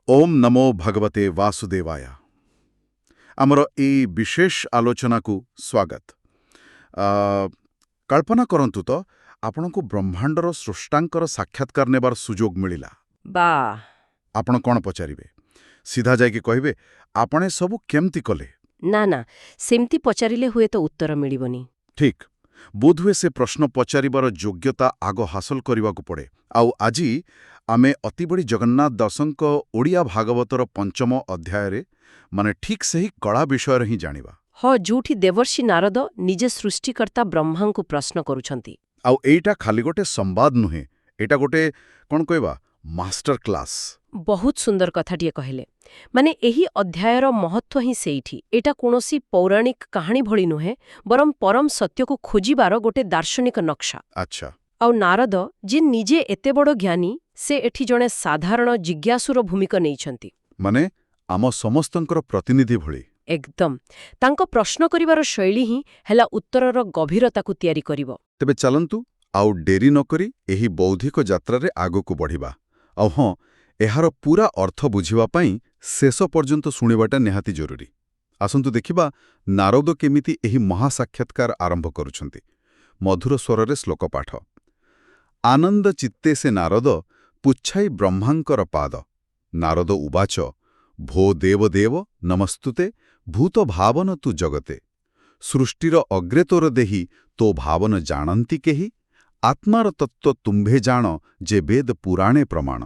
ओम नमो भगवते वासुदेवाय आमर ए विशेष आलोचना को स्वागत। कल्पना करंतु तो आपनको ब्रह्मांडर सृष्टांकर साक्षात्कार नेबार सुजोग मिलिला बा आपण कौन पचारिबे? सीधा जाइके कहिबे आपणे सबु केमती कले? ना ना सेमती पचारिले हुए तो उत्तर मिलिबनी। ठीक बोधहुए से प्रश्न पचारिबार योग्यता आग हासिल करने पड़े। आउ आजी आमे अति बड़ी जगन्नाथ दासंक ओडिया भागवतर पंचम अध्याय माने ठीक से ही कला विषय ही जानिबा। हाँ, जोठी देवर्षि नारद निजे सृष्टिकर्ता ब्रह्मा को प्रश्न करुछंती। आउ एटा खाली गोटे संवाद नुहे, एटा गोटे कौन कहबा मास्टर क्लास। बहुत सुंदर कथाटिए कहले। माने एही अध्यायर महत्व ही सेइठी। एटा कोनोसी पौराणिक कहानी भଳି नुहे, बरम परम सत्य को खोजिबार गोटे दार्शनिक नक्शा। अच्छा। आउ नारद जे निजे एते बड़ ज्ञानी, से एठी जणे साधारण जिज्ञासुर भूमिका नेइछंती। माने आम समस्तंकर प्रतिनिधि भଳି। एकदम तांको प्रश्न करिवार शैली ही हेला उत्तरर गभीरता को तैयारी करिवो। तेबे चलंतु आउ डेरी नकरी एही बौद्धिक यात्रारे आगो बढ़िबा। आउ हाँ, एहार पूरा अर्थ बुझिबा पई शेष पर्यंत शुणिबाटा निहाती जरूरी। आसंतु देखिबा नारद केमिति एही महासाक्षात्कार आरंभ करुछंती। मधुर स्वररे श्लोक पाठ। आनंद चित्ते से नारद पुच्छाई ब्रह्मांकर पाद। नारद उवाच भो देवदेव नमस्तुते भूत भावन तु जगते। सृष्टिर अग्रे तोर देही तो भावन जानन्ति केही। आत्मार तत्व तुम्भे जान जे वेद पुराणे प्रमाण।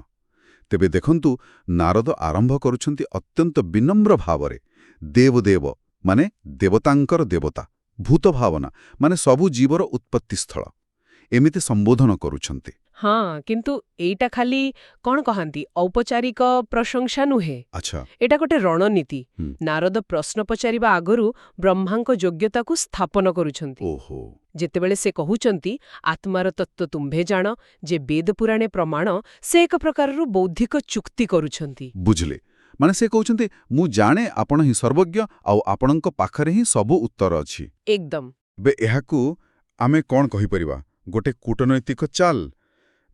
तेबे देखंतु नारद आरंभ करुछंती अत्यंत विनम्र भावरे। देवदेव माने देवतांकर देवता, भूत भावना माने सबु जीवर उत्पत्ति स्थल, एमिति संबोधन करुछंती। हाँ, किंतु एटा खाली कौन कहंती औपचारिक प्रशंसा नुहे। अच्छा। एटा गोटे रणनीति। नारद प्रश्न पचारिबा आगरु ब्रह्मांक योग्यता को स्थापन करुछंती। ओहो। जेतेबेले से कहउचंती आत्मार तत्व तुम्भे जान जे वेद पुराणे प्रमाण, से एक प्रकारर बौद्धिक चुक्ति करुछंती। बुझले माने से कहउचंती मु जाने आपण ही सर्वज्ञ आउ आपणक पाखरे ही सबु उत्तर अछि। एकदम। बे एहाकू आमे कोन कहि परिबा? गोटे कूटनैतिक चाल,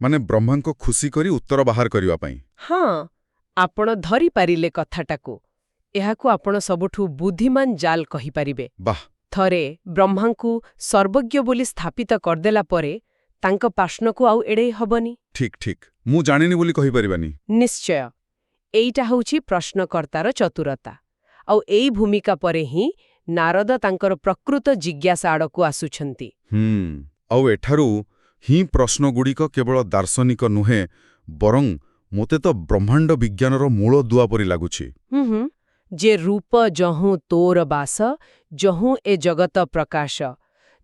माने ब्रह्मा को खुशी करी उत्तर बाहर करिवा पई। हाँ, आपण धरी पारिले कथाटाको। एहाकू आपण सबुठु बुद्धिमान जाल कहि पारिबे। वाह। थरे ब्रह्मांकु सर्वज्ञ बोली स्थापित करदेला परे तांक प्रश्नकु आउ एड़े हबनी। ठीक ठीक, मु जानिनी बोली कहि परिबानी। निश्चय एइटा हउछि प्रश्नकर्तार चतुरता। आउ एई भूमिका परे ही नारद तांकर प्रकृत जिज्ञासा आड़कु आसुछंती। आउ एठारू ही प्रश्नगुड़िक केवल दार्शनिक नुहे, बरं मोते तो ब्रह्मांड विज्ञानर मूल दुआ परि लागुछि। जे रूप जहूं तोर बास, जहूं ए जगत प्रकाश,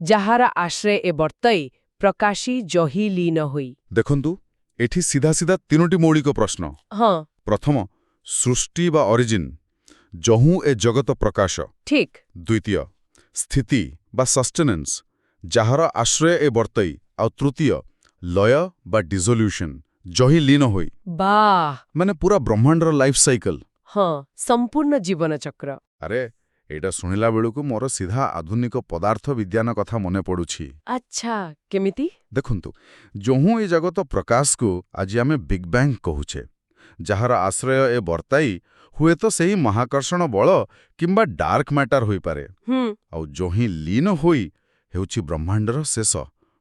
जहार आश्रय ए बर्तई, प्रकाशी जही लीन होई। देखंतु एठी सीधा सीधा तीनोटी मौलिक प्रश्न। हाँ। प्रथम सृष्टि बा ओरिजिन, जहूं ए जगत प्रकाश। ठीक। द्वितीय स्थिति बा सस्टेनेंस, जहार आश्रय ए बर्तई। और तृतीय लय बा डिसोल्यूशन, जही लीन होई। वाह, माने पूरा ब्रह्मांडर लाइफ साइकिल। हाँ, संपूर्ण जीवन चक्र। अरे एटा सुनिला बेलुकु मोर सीधा आधुनिक पदार्थ विज्ञान कथा मने पड़ुछि। अच्छा, केमिति? देखंतु जहूं ए जगत प्रकाश को आज आमे बिग बैंग कहूछे, जहार आश्रय ए बर्ताई हुए तो सही महाकर्षण बल किंबा डार्क मैटर होई पारे। आउ जही लीन होई हेउछि ब्रह्मांडर शेष,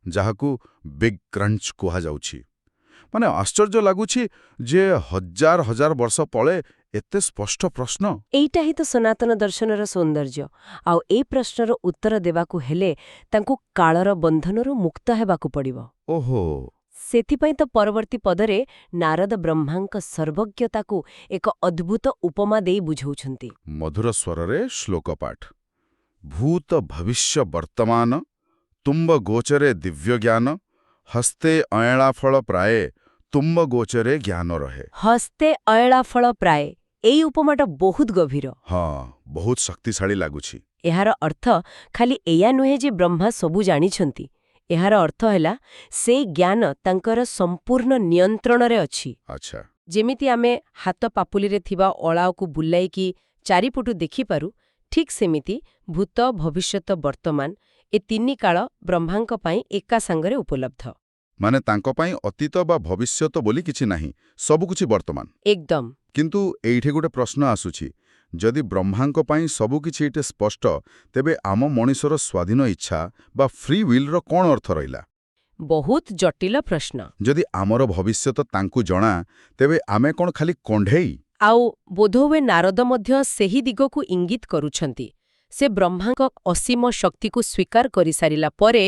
जहाकू बिग क्रंच कुहा जाउछि। माने आश्चर्य लागुछि जे हजार हजार वर्ष पळे एते स्पष्ट प्रश्न। एइटा ही तो सनातन दर्शनर सौंदर्य। आउ ए प्रश्नर उत्तर देबाकू हेले तांकू काळर बंधनरू मुक्त हेबाकू पड़िबो। ओहो। सेथिपई तो परवर्ती पदरे नारद ब्रह्मांक सर्वज्ञताकू एक अद्भुत उपमा देई बुझौछंती। मधुर स्वररे श्लोक पाठ। भूत भविष्य वर्तमान तुम्ब गोचरे दिव्य ज्ञान, हस्ते अयला फल प्राये तुम्ब गोचरे ज्ञान रहे। हस्ते अयला फल प्राय, एई उपमाटा बहुत गभीर। हाँ, बहुत शक्तिशाली लागुछि। एहार अर्थ खाली एया नुहे जे ब्रह्मा सबु जानिछंती। एहार अर्थ हैला से ज्ञान तांकर संपूर्ण नियंत्रणरे अछि। अच्छा। जेमिति आमे हाथ पापुलीरे थिबा अळाओकु बुलाइकी चारिपटु देखि पारु, ठीक सेमिति भूत भविष्यत वर्तमान ए तीनी काल ब्रह्मांक पाई एका संगरे उपलब्ध। ମାନେ ତାଙ୍କ ପାଇଁ ଅତୀତ ବା ଭବିଷ୍ୟତ ବୋଲି କିଛି ନାହିଁ, ସବୁକିଛି ବର୍ତ୍ତମାନ। ଏକଦମ। କିନ୍ତୁ ଏଇଠି ଗୋଟେ ପ୍ରଶ୍ନ ଆସୁଛି, ଯଦି ବ୍ରହ୍ମାଙ୍କ ପାଇଁ ସବୁକିଛି ଏଇଠି ସ୍ପଷ୍ଟ, ତେବେ ଆମ ମଣିଷର ସ୍ୱାଧୀନ ଇଚ୍ଛା ବା ଫ୍ରି ୱିଲ୍ର କ'ଣ ଅର୍ଥ ରହିଲା? ବହୁତ ଜଟିଳ ପ୍ରଶ୍ନ। ଯଦି ଆମର ଭବିଷ୍ୟତ ତାଙ୍କୁ ଜଣା, ତେବେ ଆମେ କ'ଣ ଖାଲି କଣ୍ଢେଇ? ଆଉ ବୋଧହୁଏ ନାରଦ ମଧ୍ୟ ସେହି ଦିଗକୁ ଇଙ୍ଗିତ କରୁଛନ୍ତି। ସେ ବ୍ରହ୍ମାଙ୍କ ଅସୀମ ଶକ୍ତିକୁ ସ୍ୱୀକାର କରିସାରିଲା ପରେ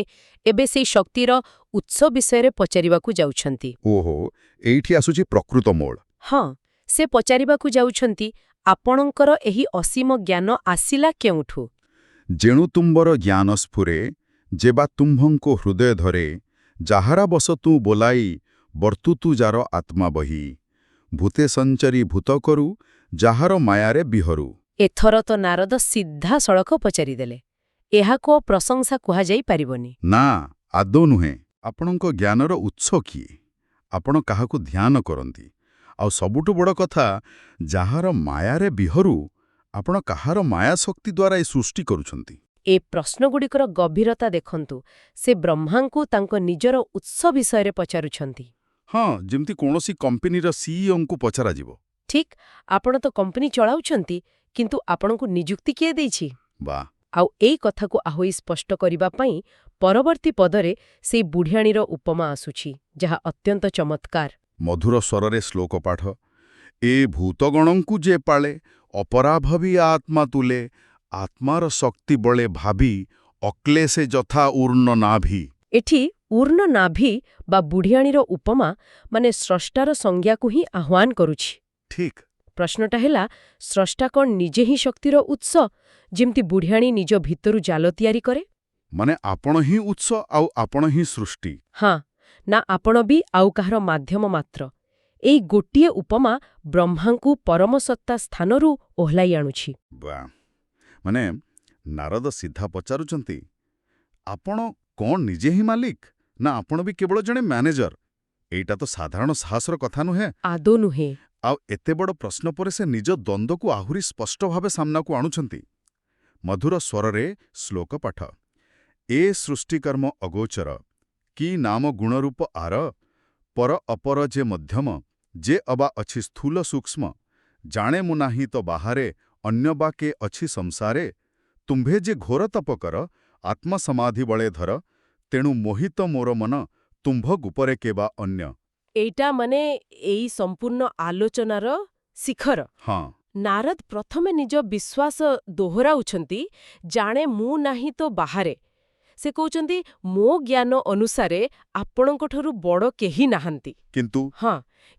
ଏବେ ସେହି ଶକ୍ତିର ଉତ୍ସ ବିଷୟରେ ପଚାରିବାକୁ ଯାଉଛନ୍ତି। ଓହୋ, ଏଇଠି ଆସୁଛି ପ୍ରକୃତ ମୋଡ଼। ହଁ, ସେ ପଚାରିବାକୁ ଯାଉଛନ୍ତି, ଆପଣଙ୍କର ଏହି ଅସୀମ ଜ୍ଞାନ ଆସିଲା କେଉଁଠୁ? ଯେଣୁ ତୁମ୍ବର ଜ୍ଞାନ ସ୍ଫୁରେ, ଯେବା ତୁମ୍ଭଙ୍କୁ ହୃଦୟ ଧରେ, ଯାହାରା ବସ ତୁ ବୋଲାଇ, ବର୍ତ୍ତୁତୁ ଯାର ଆତ୍ମା ବହି, ଭୂତେ ସଞ୍ଚରି ଭୂତ କରୁ, ଯାହାର ମାୟାରେ ବିହରୁ। ଏଥର ତ ନାରଦ ସିଧାସଳଖ ପଚାରିଦେଲେ। ଏହାକୁ ପ୍ରଶଂସା କୁହାଯାଇ ପାରିବନି। ନା, ଆଦୌ ନୁହେଁ। ଆପଣଙ୍କ ଜ୍ଞାନର ଉତ୍ସ କିଏ? ଆପଣ କାହାକୁ ଧ୍ୟାନ କରନ୍ତି? ଆଉ ସବୁଠୁ ବଡ଼ କଥା, ଯାହାର ମାୟାରେ ବିହରୁ, ଆପଣ କାହାର ମାୟା ଶକ୍ତି ଦ୍ୱାରା ଏ ସୃଷ୍ଟି କରୁଛନ୍ତି? ଏ ପ୍ରଶ୍ନଗୁଡ଼ିକର ଗଭୀରତା ଦେଖନ୍ତୁ। ସେ ବ୍ରହ୍ମାଙ୍କୁ ତାଙ୍କ ନିଜର ଉତ୍ସ ବିଷୟରେ ପଚାରୁଛନ୍ତି। ହଁ, ଯେମିତି କୌଣସି କମ୍ପାନୀର ସିଇଓଙ୍କୁ ପଚରାଯିବ। ଠିକ୍, ଆପଣ ତ କମ୍ପାନୀ ଚଳାଉଛନ୍ତି, କିନ୍ତୁ ଆପଣଙ୍କୁ ନିଯୁକ୍ତି କିଏ ଦେଇଛି? ବା, ଆଉ ଏଇ କଥାକୁ ଆହୁରି ସ୍ପଷ୍ଟ କରିବା ପାଇଁ ପରବର୍ତ୍ତୀ ପଦରେ ସେଇ ବୁଢ଼ିଆଣୀର ଉପମା ଆସୁଛି, ଯାହା ଅତ୍ୟନ୍ତ ଚମତ୍କାର। ମଧୁର ସ୍ୱରରେ ଶ୍ଲୋକ ପାଠ। ଏ ଭୂତଗଣଙ୍କୁ ଯେ ପାଳେ, ଅପରାଭବି ଆତ୍ମା ତୁଲେ, ଆତ୍ମାର ଶକ୍ତି ବଳେ ଭାବି, ଅକ୍ଲେଶେ ଯଥା ଉର୍ଣ୍ଣ ନାଭି। ଏଠି ଉର୍ଣ୍ଣ ନାଭି ବା ବୁଢ଼ିଆଣୀର ଉପମା ମାନେ ସ୍ରଷ୍ଟାର ସଂଜ୍ଞାକୁ ହିଁ ଆହ୍ୱାନ କରୁଛି। ଠିକ୍। ପ୍ରଶ୍ନଟା ହେଲା, ସ୍ରଷ୍ଟା କ'ଣ ନିଜେ ହିଁ ଶକ୍ତିର ଉତ୍ସ, ଯେମିତି ବୁଢ଼ିଆଣୀ ନିଜ ଭିତରୁ ଜାଲ ତିଆରି କରେ? ମାନେ ଆପଣ ହିଁ ଉତ୍ସ ଆଉ ଆପଣ ହିଁ ସୃଷ୍ଟି? ହଁ, ନା ଆପଣ ବି ଆଉ କାହାର ମାଧ୍ୟମ ମାତ୍ର। ଏଇ ଗୋଟିଏ ଉପମା ବ୍ରହ୍ମାଙ୍କୁ ପରମସତ୍ତା ସ୍ଥାନରୁ ଓହ୍ଲାଇ ଆଣୁଛି। ବା, ମାନେ ନାରଦ ସିଧା ପଚାରୁଛନ୍ତି, ଆପଣ କ'ଣ ନିଜେ ହିଁ ମାଲିକ, ନା ଆପଣ ବି କେବଳ ଜଣେ ମ୍ୟାନେଜର? ଏଇଟା ତ ସାଧାରଣ ସାହସର କଥା ନୁହେଁ। ଆଦୌ ନୁହେଁ। ଆଉ ଏତେ ବଡ଼ ପ୍ରଶ୍ନ ପରେ ସେ ନିଜ ଦ୍ୱନ୍ଦ୍ୱକୁ ଆହୁରି ସ୍ପଷ୍ଟ ଭାବେ ସାମ୍ନାକୁ ଆଣୁଛନ୍ତି। ମଧୁର ସ୍ୱରରେ ଶ୍ଲୋକ ପାଠ। ଏ ସୃଷ୍ଟିକର୍ମ ଅଗୋଚର, କି ନାମ ଗୁଣରୂପ ଆର, ପର ଅପର ଯେ ମଧ୍ୟମ, ଯେ ଅବା ଅଛି ସ୍ଥୂଳ ସୂକ୍ଷ୍ମ, ଜାଣେ ମୁଁ ନାହିଁ ତ ବାହାରେ, ଅନ୍ୟ ବା କେ ଅଛି ସଂସାରେ, ତୁମ୍ଭେ ଯେ ଘୋର ତପ କର, ଆତ୍ମସମାଧି ବଳେ ଧର, ତେଣୁ ମୋହିତ ମୋର ମନ, ତୁମ୍ଭ ଗୁପରେ କେବା ଅନ୍ୟ। ଏଇଟା ମାନେ ଏଇ ସମ୍ପୂର୍ଣ୍ଣ ଆଲୋଚନାର ଶିଖର। ହଁ, ନାରଦ ପ୍ରଥମେ ନିଜ ବିଶ୍ୱାସ ଦୋହରାଉଛନ୍ତି, ଜାଣେ ମୁଁ ନାହିଁ ତ ବାହାରେ। ସେ କହୁଛନ୍ତି, ମୋ ଜ୍ଞାନ ଅନୁସାରେ ଆପଣଙ୍କଠାରୁ ବଡ଼ କେହି ନାହାନ୍ତି।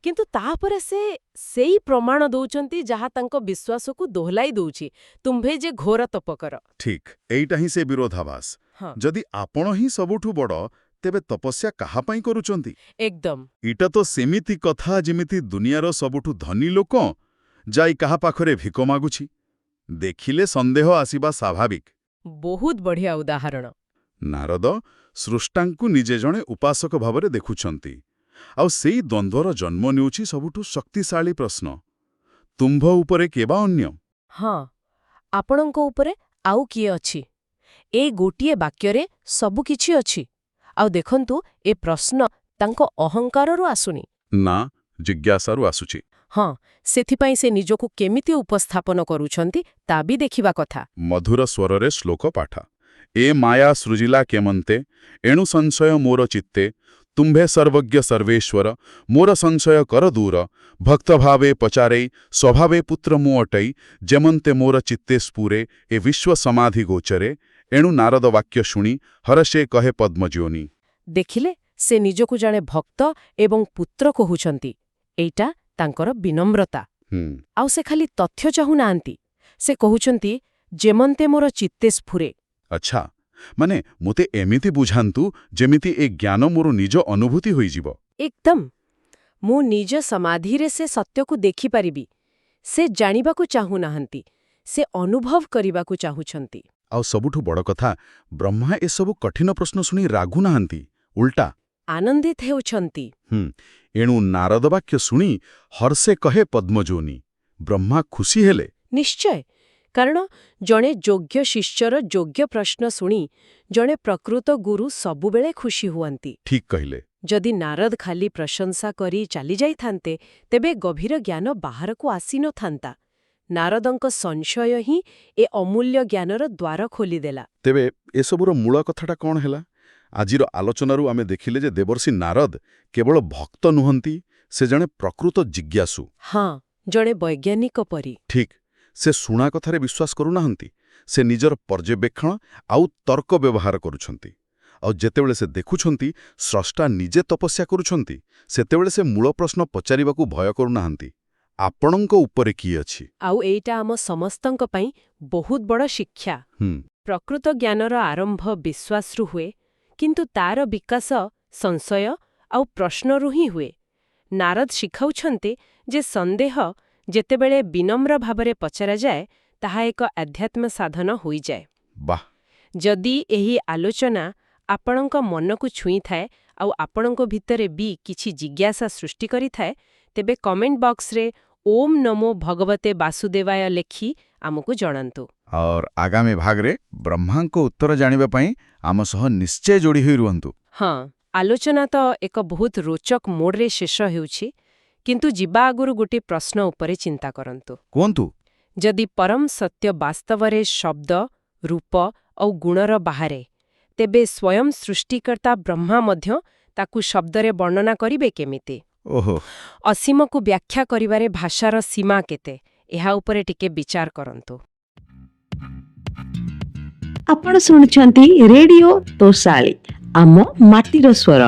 କିନ୍ତୁ ତାପରେ ସେ ସେଇ ପ୍ରମାଣ ଦଉଛନ୍ତି ଯାହା ତାଙ୍କ ବିଶ୍ୱାସକୁ ଦୋହଲାଇ ଦଉଛି, ତୁମ୍ଭେ ଯେ ଘୋର ତପ କର। ଠିକ୍, ଏଇଟା ହିଁ ସେ ବିରୋଧାଭାସ। ହଁ, ଯଦି ଆପଣ ହିଁ ସବୁଠୁ ବଡ଼, ତେବେ ତପସ୍ୟା କାହା ପାଇଁ କରୁଛନ୍ତି? ଏକଦମ। ଏଇଟା ତ ସେମିତି କଥା ଯେମିତି ଦୁନିଆର ସବୁଠୁ ଧନୀ ଲୋକ ଯାଇ କାହା ପାଖରେ ଭିକ ମାଗୁଛି। ଦେଖିଲେ ସନ୍ଦେହ ଆସିବା ସ୍ୱାଭାବିକ। ବହୁତ ବଢ଼ିଆ ଉଦାହରଣ। ନାରଦ ସୃଷ୍ଟାଙ୍କୁ ନିଜେ ଜଣେ ଉପାସକ ଭାବରେ ଦେଖୁଛନ୍ତି। ଆଉ ସେଇ ଦ୍ୱନ୍ଦ୍ୱର ଜନ୍ମ ନେଉଛି ସବୁଠୁ ଶକ୍ତିଶାଳୀ ପ୍ରଶ୍ନ, ତୁମ୍ଭ ଉପରେ କେବା ଅନ୍ୟ? ହଁ, ଆପଣଙ୍କ ଉପରେ ଆଉ କିଏ ଅଛି? ଏଇ ଗୋଟିଏ ବାକ୍ୟରେ ସବୁକିଛି ଅଛି। ଆଉ ଦେଖନ୍ତୁ, ଏ ପ୍ରଶ୍ନ ତାଙ୍କ ଅହଙ୍କାରରୁ ଆସୁନି। ନା, ଜିଜ୍ଞାସାରୁ ଆସୁଛି। ହଁ, ସେଥିପାଇଁ ସେ ନିଜକୁ କେମିତି ଉପସ୍ଥାପନ କରୁଛନ୍ତି ତା ବି ଦେଖିବା କଥା। ମଧୁର ସ୍ୱରରେ ଶ୍ଲୋକ ପାଠ। ଏ ମାୟା ସୃଜିଲା କେମନ୍ତେ, ଏଣୁ ସଂଶୟ ମୋର ଚିତ୍ତେ, ତୁମ୍ଭେ ସର୍ବଜ୍ଞ ସର୍ବେଶ୍ୱର, ମୋର ସଂଶୟ କର ଦୂର, ଭକ୍ତ ଭାବେ ପଚାରେଇ, ସ୍ୱଭାବେ ପୁତ୍ର ମୁଁ ଅଟଇ, ଯେମନ୍ତେ ମୋର ଚିତ୍ତେ ସ୍ଫୁରେ, ଏ ବିଶ୍ୱ ସମାଧି ଗୋଚରେ, ଏଣୁ ନାରଦ ବାକ୍ୟ ଶୁଣି, ହରଷେ କହେ ପଦ୍ମଜ୍ୟୋନି। ଦେଖିଲେ, ସେ ନିଜକୁ ଜଣେ ଭକ୍ତ ଏବଂ ପୁତ୍ର କହୁଛନ୍ତି। ଏଇଟା ତାଙ୍କର ବିନମ୍ରତା। ଆଉ ସେ ଖାଲି ତଥ୍ୟ ଚାହୁଁନାହାନ୍ତି, ସେ କହୁଛନ୍ତି, ଯେମନ୍ତେ ମୋର ଚିତ୍ତେ ସ୍ଫୁରେ। ଆଚ୍ଛା, ମାନେ ମୋତେ ଏମିତି ବୁଝାନ୍ତୁ ଯେମିତି ଏ ଜ୍ଞାନ ମୋର ନିଜ ଅନୁଭୂତି ହୋଇଯିବ। ଏକଦମ। ମୁଁ ନିଜ ସମାଧିରେ ସେ ସତ୍ୟକୁ ଦେଖିପାରିବି। ସେ ଜାଣିବାକୁ ଚାହୁଁନାହାନ୍ତି, ସେ ଅନୁଭବ କରିବାକୁ ଚାହୁଁଛନ୍ତି। ଆଉ ସବୁଠୁ ବଡ଼ କଥା, ବ୍ରହ୍ମା ଏସବୁ କଠିନ ପ୍ରଶ୍ନ ଶୁଣି ରାଗୁନାହାନ୍ତି, ଉଲ୍ଟା ଆନନ୍ଦିତ ହେଉଛନ୍ତି। ଏଣୁ ନାରଦ ବାକ୍ୟ ଶୁଣି ହର୍ଷେ କହେ ପଦ୍ମଜୋନି। ବ୍ରହ୍ମା ଖୁସି ହେଲେ। ନିଶ୍ଚୟ, କାରଣ ଜଣେ ଯୋଗ୍ୟ ଶିଷ୍ୟର ଯୋଗ୍ୟ ପ୍ରଶ୍ନ ଶୁଣି ଜଣେ ପ୍ରକୃତ ଗୁରୁ ସବୁବେଳେ ଖୁସି ହୁଅନ୍ତି। ଠିକ୍ କହିଲେ। ଯଦି ନାରଦ ଖାଲି ପ୍ରଶଂସା କରି ଚାଲିଯାଇଥାନ୍ତେ ତେବେ ଗଭୀର ଜ୍ଞାନ ବାହାରକୁ ଆସିନଥାନ୍ତା। ନାରଦଙ୍କ ସଂଶୟ ହିଁ ଏ ଅମୂଲ୍ୟ ଜ୍ଞାନର ଦ୍ୱାର ଖୋଲିଦେଲା। ତେବେ ଏସବୁର ମୂଳ କଥାଟା କ'ଣ ହେଲା? ଆଜିର ଆଲୋଚନାରୁ ଆମେ ଦେଖିଲେ ଯେ ଦେବର୍ଷି ନାରଦ କେବଳ ଭକ୍ତ ନୁହନ୍ତି, ସେ ଜଣେ ପ୍ରକୃତ ଜିଜ୍ଞାସୁ। ହଁ, ଜଣେ ବୈଜ୍ଞାନିକ ପରି। ଠିକ୍, ସେ ଶୁଣା କଥାରେ ବିଶ୍ୱାସ କରୁନାହାନ୍ତି। ସେ ନିଜର ପର୍ଯ୍ୟବେକ୍ଷଣ ଆଉ ତର୍କ ବ୍ୟବହାର କରୁଛନ୍ତି। ଆଉ ଯେତେବେଳେ ସେ ଦେଖୁଛନ୍ତି ସ୍ରଷ୍ଟା ନିଜେ ତପସ୍ୟା କରୁଛନ୍ତି, ସେତେବେଳେ ସେ ମୂଳ ପ୍ରଶ୍ନ ପଚାରିବାକୁ ଭୟ କରୁନାହାନ୍ତି, ଆପଣଙ୍କ ଉପରେ କି ଅଛି? ଆଉ ଏଇଟା ଆମ ସମସ୍ତଙ୍କ ପାଇଁ ବହୁତ ବଡ଼ ଶିକ୍ଷା। ପ୍ରକୃତ ଜ୍ଞାନର ଆରମ୍ଭ ବିଶ୍ୱାସରୁ ହୁଏ, କିନ୍ତୁ ତାର ବିକାଶ ସଂଶୟ ଆଉ ପ୍ରଶ୍ନରୁ ହିଁ ହୁଏ। ନାରଦ ଶିଖାଉଛନ୍ତି ଯେ ସନ୍ଦେହ ଯେତେବେଳେ ବିନମ୍ର ଭାବରେ ପଚରାଯାଏ, ତାହା ଏକ ଆଧ୍ୟାତ୍ମ ସାଧନ ହୋଇଯାଏ। ବାଃ! ଯଦି ଏହି ଆଲୋଚନା ଆପଣଙ୍କ ମନକୁ ଛୁଇଁଥାଏ ଆଉ ଆପଣଙ୍କ ଭିତରେ ବି କିଛି ଜିଜ୍ଞାସା ସୃଷ୍ଟି କରିଥାଏ, ତେବେ କମେଣ୍ଟ ବକ୍ସରେ ଓମ୍ ନମୋ ଭଗବତେ ବାସୁଦେବାୟ ଲେଖି ଆମକୁ ଜଣାନ୍ତୁ। और आगामी भागरे ब्रह्मांक उत्तर जानिबा पई आम सह निश्चय जोड़ी होई रुहंतु। ହଁ, ଆଲୋଚନା ତ ଏକ ବହୁତ ରୋଚକ ମୋଡ଼ରେ ଶେଷ ହେଉଛି, କିନ୍ତୁ ଯିବା ଆଗରୁ ଗୋଟିଏ ପ୍ରଶ୍ନ ଉପରେ ଚିନ୍ତା କରନ୍ତୁ। କୁହନ୍ତୁ। ଯଦି ପରମ ସତ୍ୟ ବାସ୍ତବରେ ଶବ୍ଦ, ରୂପ ଆଉ ଗୁଣର ବାହାରେ, ତେବେ ସ୍ୱୟଂ ସୃଷ୍ଟିକର୍ତ୍ତା ବ୍ରହ୍ମା ମଧ୍ୟ ତାକୁ ଶବ୍ଦରେ ବର୍ଣ୍ଣନା କରିବେ କେମିତି? ଓହୋ। ଅସୀମକୁ ବ୍ୟାଖ୍ୟା କରିବାରେ ଭାଷାର ସୀମା କେତେ, ଏହା ଉପରେ ଟିକେ ବିଚାର କରନ୍ତୁ। ଆପଣ ଶୁଣୁଛନ୍ତି ରେଡିଓ ତୋଷାଳୀ, ଆମ ମାଟିର ସ୍ୱର।